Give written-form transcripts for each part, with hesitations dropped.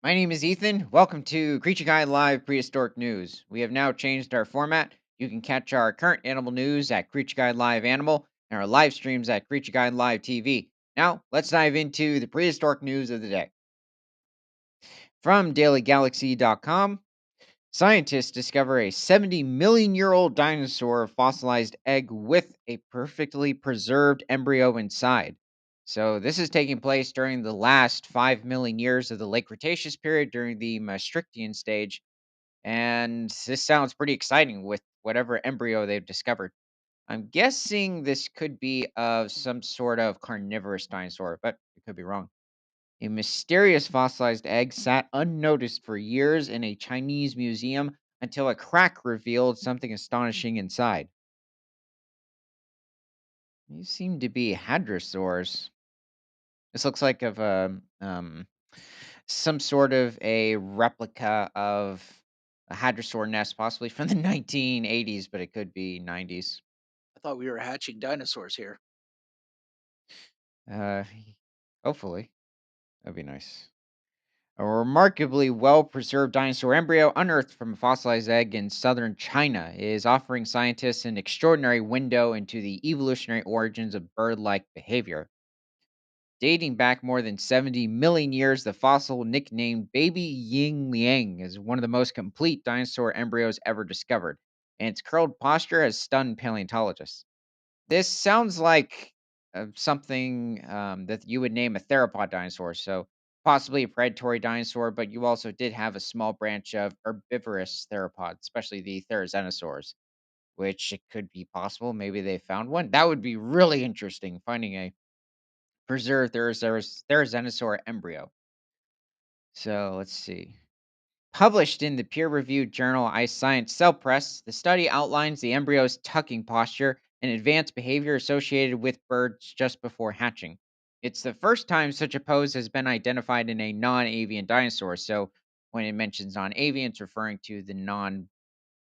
My name is Ethan. Welcome to Creature Guide Live Prehistoric News. We have now changed our format. You can catch our current animal news at Creature Guide Live Animal and our live streams at Creature Guide Live TV. Now, let's dive into the prehistoric news of the day. From dailygalaxy.com, scientists discover a 70 million year old dinosaur fossilized egg with a perfectly preserved embryo inside. So, this is taking place during the last 5 million years of the late Cretaceous period during the Maastrichtian stage. And this sounds pretty exciting with whatever embryo they've discovered. I'm guessing this could be of some sort of carnivorous dinosaur, but it could be wrong. A mysterious fossilized egg sat unnoticed for years in a Chinese museum until a crack revealed something astonishing inside. These seem to be hadrosaurs. This looks like of a some sort of a replica of a hadrosaur nest, possibly from the 1980s, but it could be 90s. I thought we were hatching dinosaurs here. Uh, hopefully, that'd be nice. A remarkably well preserved dinosaur embryo unearthed from a fossilized egg in southern China is offering scientists an extraordinary window into the evolutionary origins of bird like behavior. Dating back more than 70 million years, the fossil, nicknamed Baby Ying Liang, is one of the most complete dinosaur embryos ever discovered, and its curled posture has stunned paleontologists. This sounds like something that you would name a theropod dinosaur, so possibly a predatory dinosaur, but you also did have a small branch of herbivorous theropods, especially the therizinosaurs, which it could be possible maybe they found one. That would be really interesting, finding a preserved therizinosaur embryo. So let's see. Published in the peer reviewed journal iScience Cell Press, the study outlines the embryo's tucking posture and advanced behavior associated with birds just before hatching. It's the first time such a pose has been identified in a non avian dinosaur. So when it mentions non avian, it's referring to the non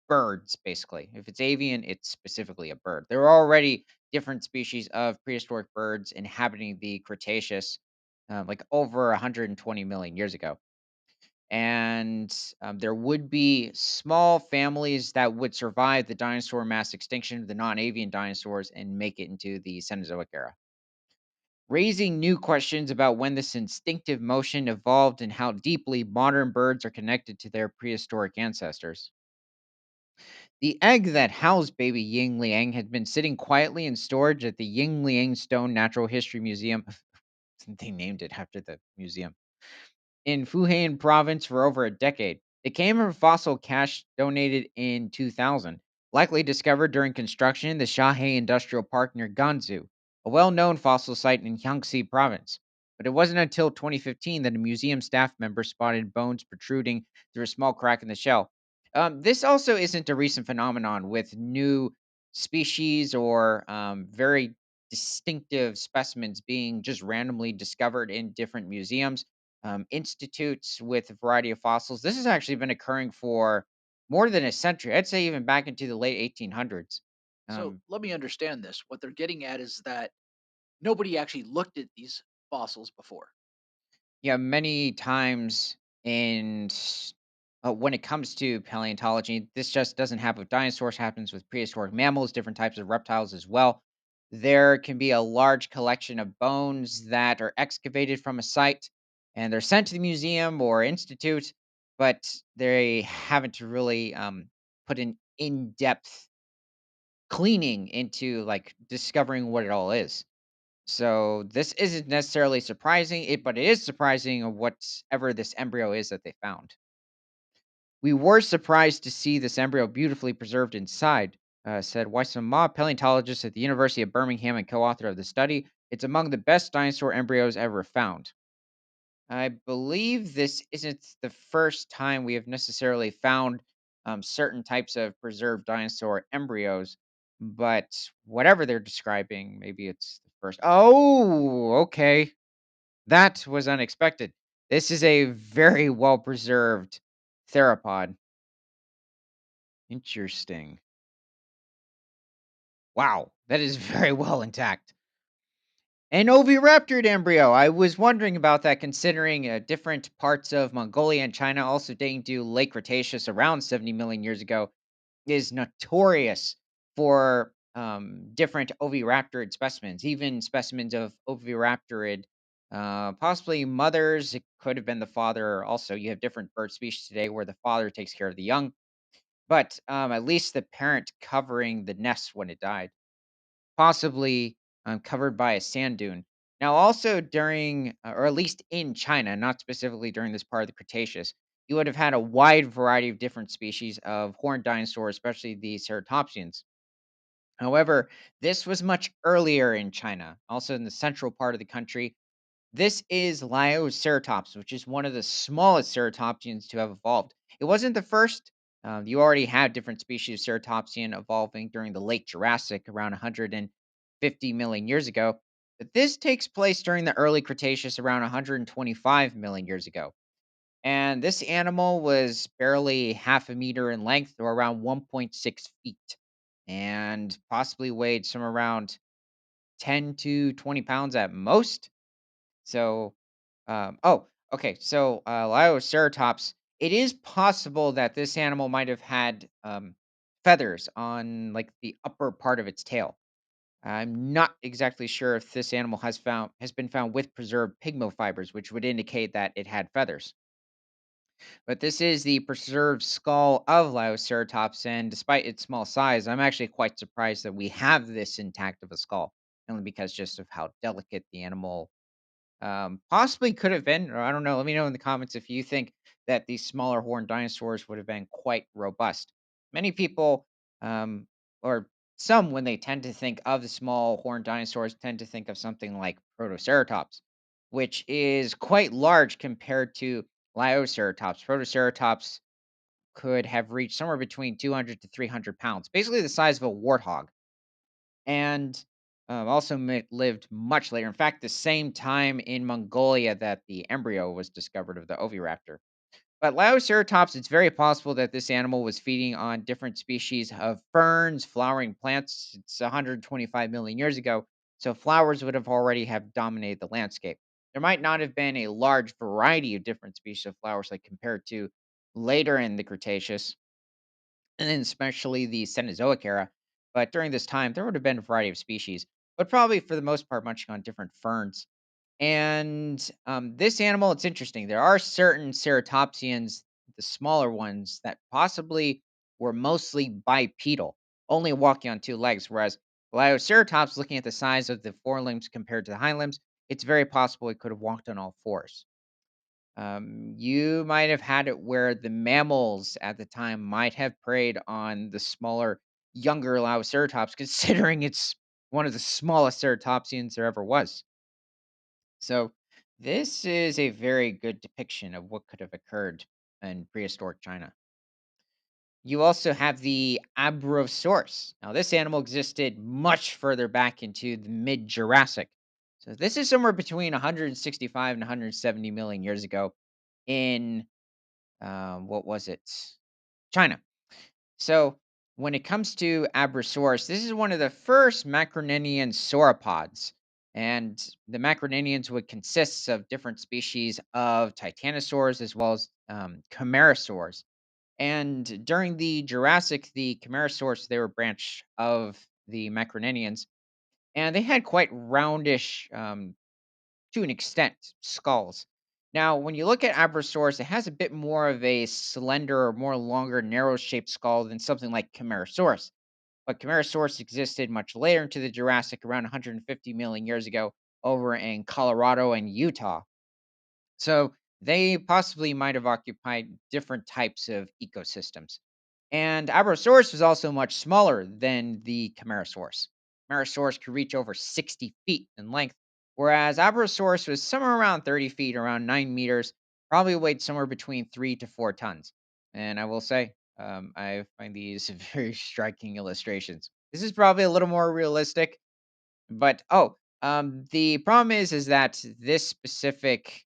birds, basically. If it's avian, it's specifically a bird. There are already different species of prehistoric birds inhabiting the Cretaceous, like over 120 million years ago. And there would be small families that would survive the dinosaur mass extinction of the non avian dinosaurs and make it into the Cenozoic era, raising new questions about when this instinctive motion evolved and how deeply modern birds are connected to their prehistoric ancestors. The egg that housed baby Ying Liang had been sitting quietly in storage at the Ying Liang Stone Natural History Museum. They named it after the museum in Fujian province for over a decade. It came from a fossil cache donated in 2000, likely discovered during construction in the Shahe Industrial Park near Gansu, a well known fossil site in Jiangxi province. But it wasn't until 2015 that a museum staff member spotted bones protruding through a small crack in the shell. This also isn't a recent phenomenon with new species or very distinctive specimens being just randomly discovered in different museums, institutes with a variety of fossils. This has actually been occurring for more than a century. I'd say even back into the late 1800s. So Um, let me understand this. What they're getting at is that nobody actually looked at these fossils before. yeah, many times when it comes to paleontology, this just doesn't happen with dinosaurs. Happens with prehistoric mammals, different types of reptiles as well. There can be a large collection of bones that are excavated from a site, and they're sent to the museum or institute, but they haven't really put an in-depth cleaning into like discovering what it all is. So this isn't necessarily surprising, but it is surprising of whatever this embryo is that they found. We were surprised to see this embryo beautifully preserved inside, said Wysam Ma, paleontologist at the University of Birmingham and co-author of the study. It's among the best dinosaur embryos ever found. I believe this isn't the first time we have necessarily found certain types of preserved dinosaur embryos, but whatever they're describing, maybe it's the first. Oh, okay. That was unexpected. This is a very well preserved theropod. Interesting. Wow, that is very well intact. An oviraptor embryo. I was wondering about that considering different parts of Mongolia and China, also dating to late Cretaceous around 70 million years ago, is notorious for different oviraptorid specimens, even specimens of oviraptorid, possibly mothers. It could have been the father. Also, you have different bird species today where the father takes care of the young, but at least the parent covering the nest when it died, possibly covered by a sand dune. Now, also during, or at least in China, not specifically during this part of the Cretaceous, you would have had a wide variety of different species of horned dinosaurs, especially the ceratopsians. However, this was much earlier in China, also in the central part of the country. This is Lioceratops, which is one of the smallest ceratopsians to have evolved. It wasn't the first. You already had different species of ceratopsian evolving during the late Jurassic, around 150 million years ago. But this takes place during the early Cretaceous, around 125 million years ago. And this animal was barely half a meter in length, or around 1.6 feet, and possibly weighed somewhere around 10 to 20 pounds at most. So, okay. So, Lioceratops, it is possible that this animal might have had feathers on like the upper part of its tail. I'm not exactly sure if this animal has been found with preserved pigmofibers, which would indicate that it had feathers. But this is the preserved skull of Lioceratops, and despite its small size, I'm actually quite surprised that we have this intact of a skull, only because just of how delicate the animal possibly could have been, or I don't know. Let me know in the comments if you think that these smaller horned dinosaurs would have been quite robust. Many people, or some, when they tend to think of the small horned dinosaurs, tend to think of something like Protoceratops, which is quite large compared to Lioceratops. Protoceratops could have reached somewhere between 200 to 300 pounds, basically the size of a warthog, and also lived much later. In fact, the same time in Mongolia that the embryo was discovered of the oviraptor. But Lioceratops, it's very possible that this animal was feeding on different species of ferns, flowering plants. It's 125 million years ago, so flowers would have already have dominated the landscape. There might not have been a large variety of different species of flowers, like compared to later in the Cretaceous, and then especially the Cenozoic era. But during this time, there would have been a variety of species, but probably for the most part, munching on different ferns. And this animal, it's interesting. There are certain ceratopsians, the smaller ones, that possibly were mostly bipedal, only walking on two legs, whereas Lioceratops, looking at the size of the forelimbs compared to the hind limbs, it's very possible it could have walked on all fours. You might have had it where the mammals at the time might have preyed on the smaller, younger Lioceratops, considering it's one of the smallest ceratopsians there ever was. So, this is a very good depiction of what could have occurred in prehistoric China. You also have the Abrosaurus. Now, this animal existed much further back into the mid Jurassic. So, this is somewhere between 165 and 170 million years ago in what was it? China. So when it comes to Abrosaurus, this is one of the first Macroninian sauropods. And the Macroninians would consist of different species of titanosaurs as well as chimerosaurs. And during the Jurassic, the chimerosaurs, they were a branch of the Macroninians, and they had quite roundish to an extent, skulls. Now, when you look at Abrosaurus, it has a bit more of a slender or more longer, narrow shaped skull than something like Chimerosaurus. But Chimerosaurus existed much later into the Jurassic, around 150 million years ago, over in Colorado and Utah. So they possibly might have occupied different types of ecosystems. And Abrosaurus was also much smaller than the Chimerosaurus. Chimerosaurus could reach over 60 feet in length, whereas Abrosaurus was somewhere around 30 feet, around 9 meters, probably weighed somewhere between 3 to 4 tons. And I will say, I find these very striking illustrations. This is probably a little more realistic, but the problem is that this specific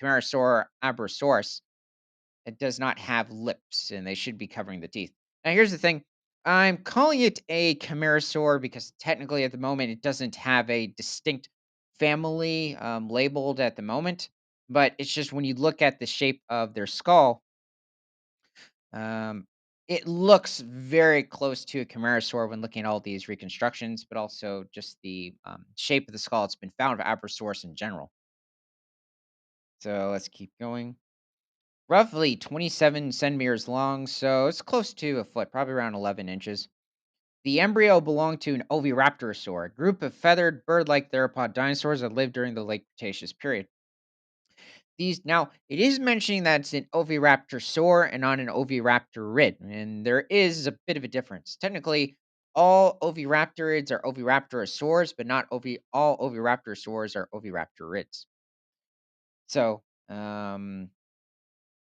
Chimerosaur Abrosaurus, it does not have lips, and they should be covering the teeth. Now, here's the thing. I'm calling it a chimerosaur because technically at the moment it doesn't have a distinct family labeled at the moment, but it's just when you look at the shape of their skull, um, it looks very close to a Camarasaur when looking at all these reconstructions, but also just the shape of the skull. It's been found of Abrasaurus in general. So let's keep going. Roughly 27 centimeters long, so it's close to a foot, probably around 11 inches. The embryo belonged to an Oviraptorosaur, a group of feathered bird-like theropod dinosaurs that lived during the late Cretaceous period. These now it is mentioning that it's an Oviraptorosaur and not an Oviraptorid, and there is a bit of a difference. Technically, all Oviraptorids are Oviraptorosaurs, but not all Oviraptorosaurs are Oviraptorids. So,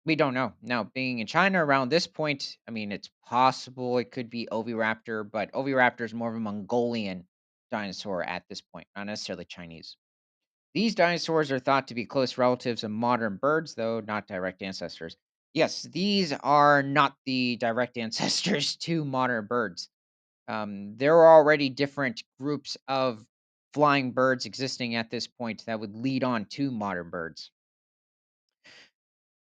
we don't know. Now, being in China around this point, I mean, it's possible it could be Oviraptor, but Oviraptor is more of a Mongolian dinosaur at this point, not necessarily Chinese. These dinosaurs are thought to be close relatives of modern birds, though not direct ancestors. Yes, these are not the direct ancestors to modern birds. There are already different groups of flying birds existing at this point that would lead on to modern birds.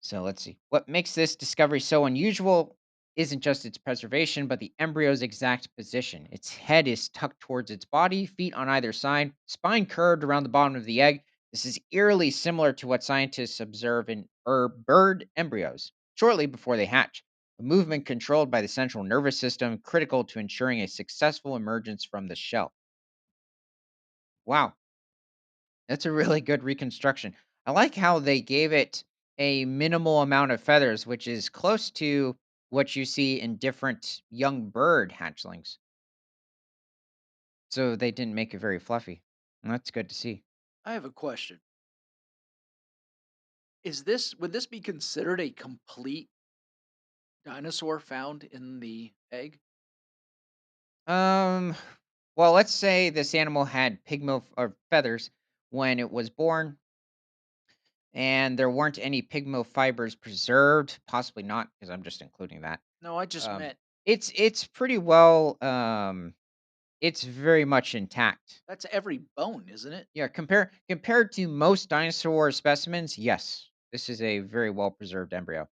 So let's see. What makes this discovery so unusual isn't just its preservation, but the embryo's exact position. Its head is tucked towards its body, feet on either side, spine curved around the bottom of the egg. This is eerily similar to what scientists observe in bird embryos shortly before they hatch. A movement controlled by the central nervous system, critical to ensuring a successful emergence from the shell. Wow. That's a really good reconstruction. I like how they gave it a minimal amount of feathers, which is close to what you see in different young bird hatchlings. So they didn't make it very fluffy. And that's good to see. I have a question. Is this would this be considered a complete dinosaur found in the egg? Um, well, let's say this animal had pigmo or feathers when it was born, and there weren't any pigmo fibers preserved. Possibly not, because I'm just including that. No, I just Um, meant it's pretty well. It's very much intact. that's every bone, isn't it? Yeah, compared to most dinosaur specimens, yes, this is a very well preserved embryo.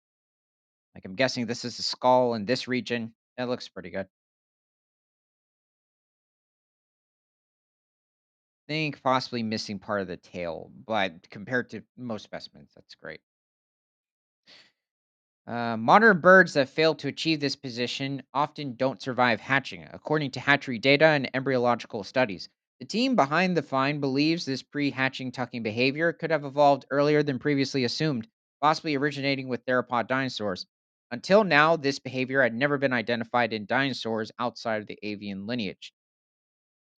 Like I'm guessing this is a skull in this region. That looks pretty good. Think possibly missing part of the tail, but compared to most specimens, that's great. Modern birds that fail to achieve this position often don't survive hatching, according to hatchery data and embryological studies. The team behind the find believes this pre hatching tucking behavior could have evolved earlier than previously assumed, possibly originating with theropod dinosaurs. Until now, this behavior had never been identified in dinosaurs outside of the avian lineage.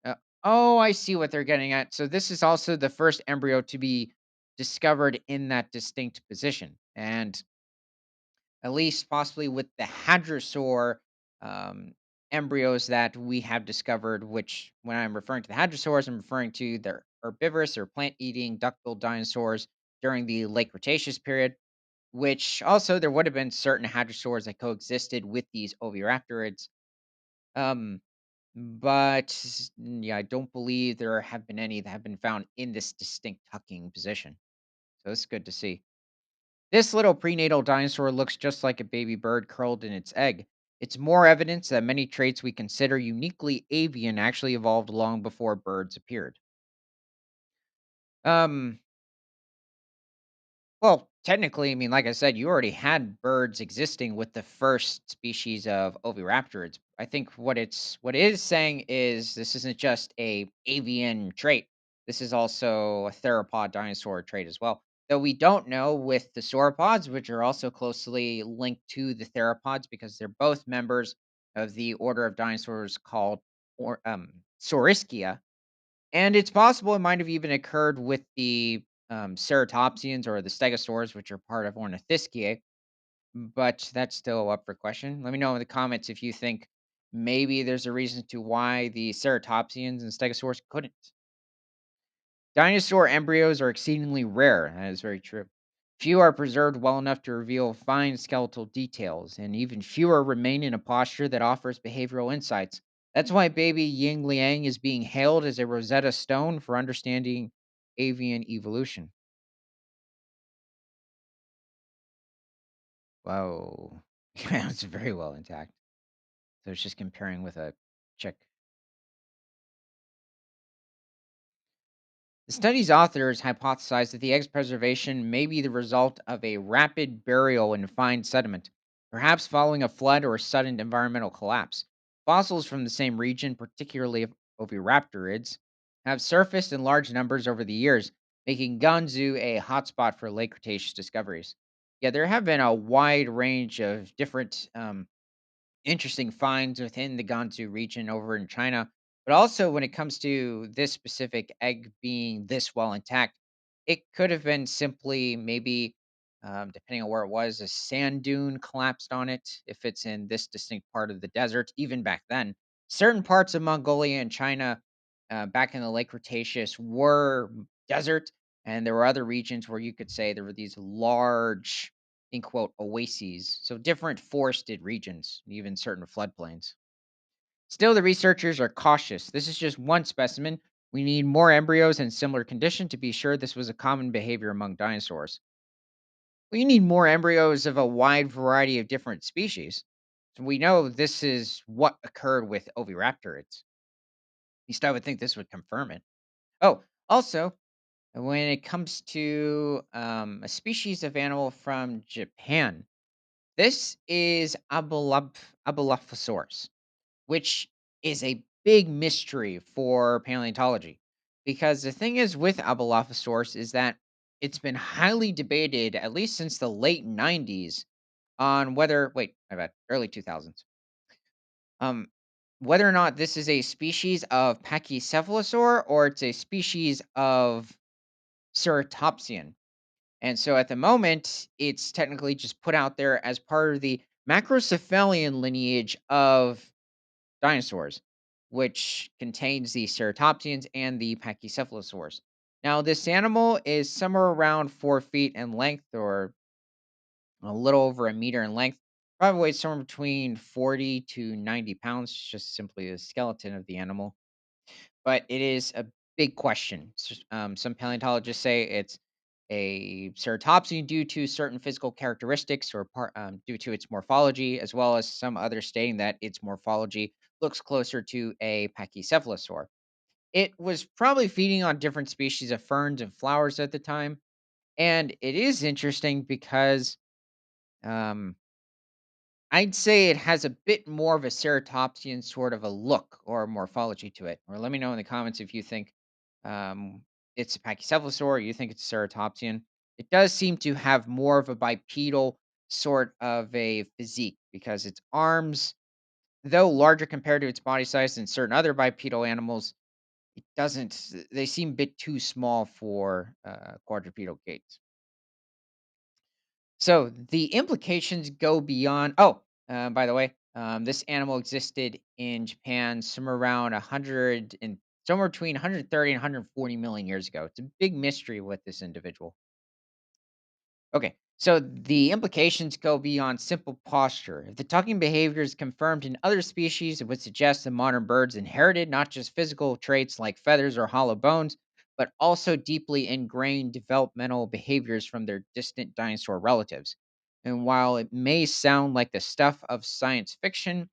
Uh, oh, I see what they're getting at. So, this is also the first embryo to be discovered in that distinct position. And at least possibly with the hadrosaur um, embryos that we have discovered, which when I'm referring to the hadrosaurs, I'm referring to the herbivorous or plant eating duck-billed dinosaurs during the late Cretaceous period, which also there would have been certain hadrosaurs that coexisted with these oviraptorids. Um, but yeah, I don't believe there have been any that have been found in this distinct tucking position. So it's good to see. This little prenatal dinosaur looks just like a baby bird curled in its egg. It's more evidence that many traits we consider uniquely avian actually evolved long before birds appeared. Um, well, technically, I mean, like I said, you already had birds existing with the first species of oviraptorids. I think what it is saying is this isn't just a avian trait. This is also a theropod dinosaur trait as well. Though we don't know with the sauropods, which are also closely linked to the theropods because they're both members of the order of dinosaurs called Saurischia, and it's possible it might have even occurred with the ceratopsians or the stegosaurs, which are part of Ornithischiae, but that's still up for question. Let me know in the comments if you think maybe there's a reason to why the ceratopsians and stegosaurs couldn't. Dinosaur embryos are exceedingly rare. That is very true. Few are preserved well enough to reveal fine skeletal details, and even fewer remain in a posture that offers behavioral insights. That's why baby Ying Liang is being hailed as a Rosetta Stone for understanding avian evolution. Whoa. Yeah, it's very well intact. So it's just comparing with a chick. The study's authors hypothesized that the egg's preservation may be the result of a rapid burial in fine sediment, perhaps following a flood or a sudden environmental collapse. Fossils from the same region, particularly of oviraptorids, have surfaced in large numbers over the years, making Gansu a hotspot for late Cretaceous discoveries. Yeah, there have been a wide range of different interesting finds within the Gansu region over in China. But also, when it comes to this specific egg being this well intact, it could have been simply maybe, depending on where it was, a sand dune collapsed on it. If it's in this distinct part of the desert, even back then, certain parts of Mongolia and China back in the late Cretaceous were desert, and there were other regions where you could say there were these large in quote oases, so different forested regions, even certain floodplains. Still, the researchers are cautious. This is just one specimen. We need more embryos in similar condition to be sure this was a common behavior among dinosaurs. We need more embryos of a wide variety of different species. So we know this is what occurred with oviraptorids. At least I would think this would confirm it. Oh, also, when it comes to a species of animal from Japan, this is Abelophosaurus, which is a big mystery for paleontology. Because the thing is with Abelophosaurus is that it's been highly debated, at least since the late 90s, on whether, wait, my bad, early 2000s, um, whether or not this is a species of Pachycephalosaur or it's a species of Ceratopsian. And so at the moment, it's technically just put out there as part of the macrocephalian lineage of dinosaurs, which contains the ceratopsians and the pachycephalosaurs. Now, this animal is somewhere around 4 feet in length or a little over a meter in length. Probably weighs somewhere between 40 to 90 pounds, just simply the skeleton of the animal, but it is a big question. Some paleontologists say it's a ceratopsian due to certain physical characteristics or due to its morphology, as well as some others stating that its morphology looks closer to a pachycephalosaur. It was probably feeding on different species of ferns and flowers at the time. And it is interesting because um, I'd say it has a bit more of a ceratopsian sort of a look or morphology to it. Or let me know in the comments if you think um, it's a Pachycephalosaur or you think it's a ceratopsian. It does seem to have more of a bipedal sort of a physique because its arms, though larger compared to its body size than certain other bipedal animals, it doesn't. They seem a bit too small for quadrupedal gait. So the implications go beyond. Oh, by the way, this animal existed in Japan somewhere around 100 and somewhere between 130 and 140 million years ago. It's a big mystery with this individual. Okay, so the implications go beyond simple posture. If the tucking behavior is confirmed in other species, it would suggest that modern birds inherited not just physical traits like feathers or hollow bones, but also deeply ingrained developmental behaviors from their distant dinosaur relatives. And while it may sound like the stuff of science fiction,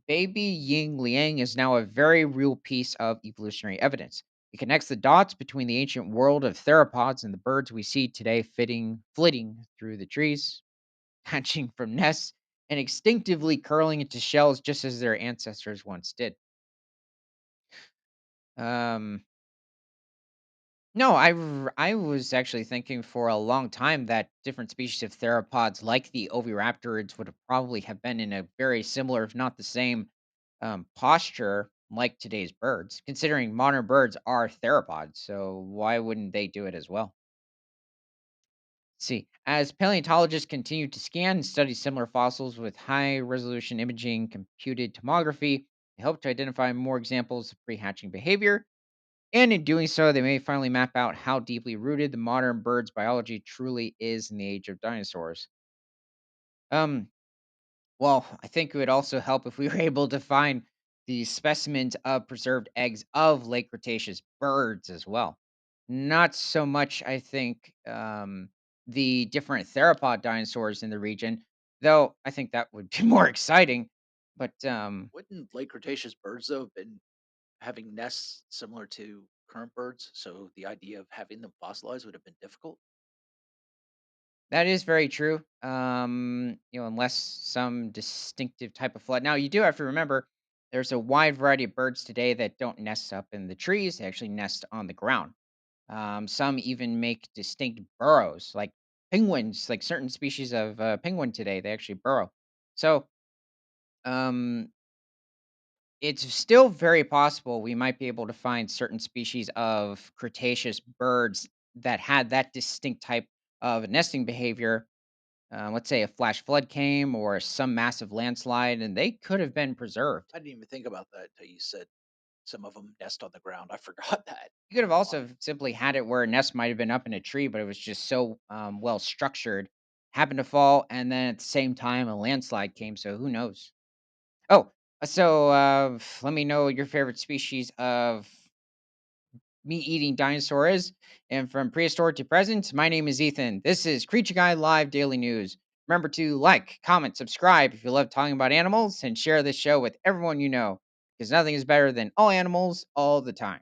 baby Ying Liang is now a very real piece of evolutionary evidence. It connects the dots between the ancient world of theropods and the birds we see today flitting through the trees, hatching from nests, and instinctively curling into shells just as their ancestors once did. Um, no, I was actually thinking for a long time that different species of theropods, like the oviraptorids, would have probably have been in a very similar, if not the same, posture like today's birds. Considering modern birds are theropods, so why wouldn't they do it as well? See, as paleontologists continue to scan and study similar fossils with high resolution imaging, computed tomography, they hope to identify more examples of pre hatching behavior. And in doing so, they may finally map out how deeply rooted the modern bird's biology truly is in the age of dinosaurs. Um, well, I think it would also help if we were able to find the specimens of preserved eggs of late Cretaceous birds as well. Not so much, I think, the different theropod dinosaurs in the region, though I think that would be more exciting. But Wouldn't late Cretaceous birds, though, have been having nests similar to current birds? So the idea of having them fossilized would have been difficult. that is very true. Unless some distinctive type of flood. Now, you do have to remember there's a wide variety of birds today that don't nest up in the trees, they actually nest on the ground. Some even make distinct burrows, like penguins, like certain species of penguin today, they actually burrow. So, um, it's still very possible we might be able to find certain species of Cretaceous birds that had that distinct type of nesting behavior. Let's say a flash flood came or some massive landslide, and they could have been preserved. I didn't even think about that until you said some of them nest on the ground. I forgot that. You could have Wow. also simply had it where a nest might have been up in a tree, but it was just so well structured, happened to fall, and then at the same time a landslide came. So who knows? Oh, let me know your favorite species of meat-eating dinosaur is. And from prehistoric to present, my name is Ethan. This is Creature Guy Live Daily News. Remember to like, comment, subscribe if you love talking about animals, and share this show with everyone you know, because nothing is better than all animals all the time.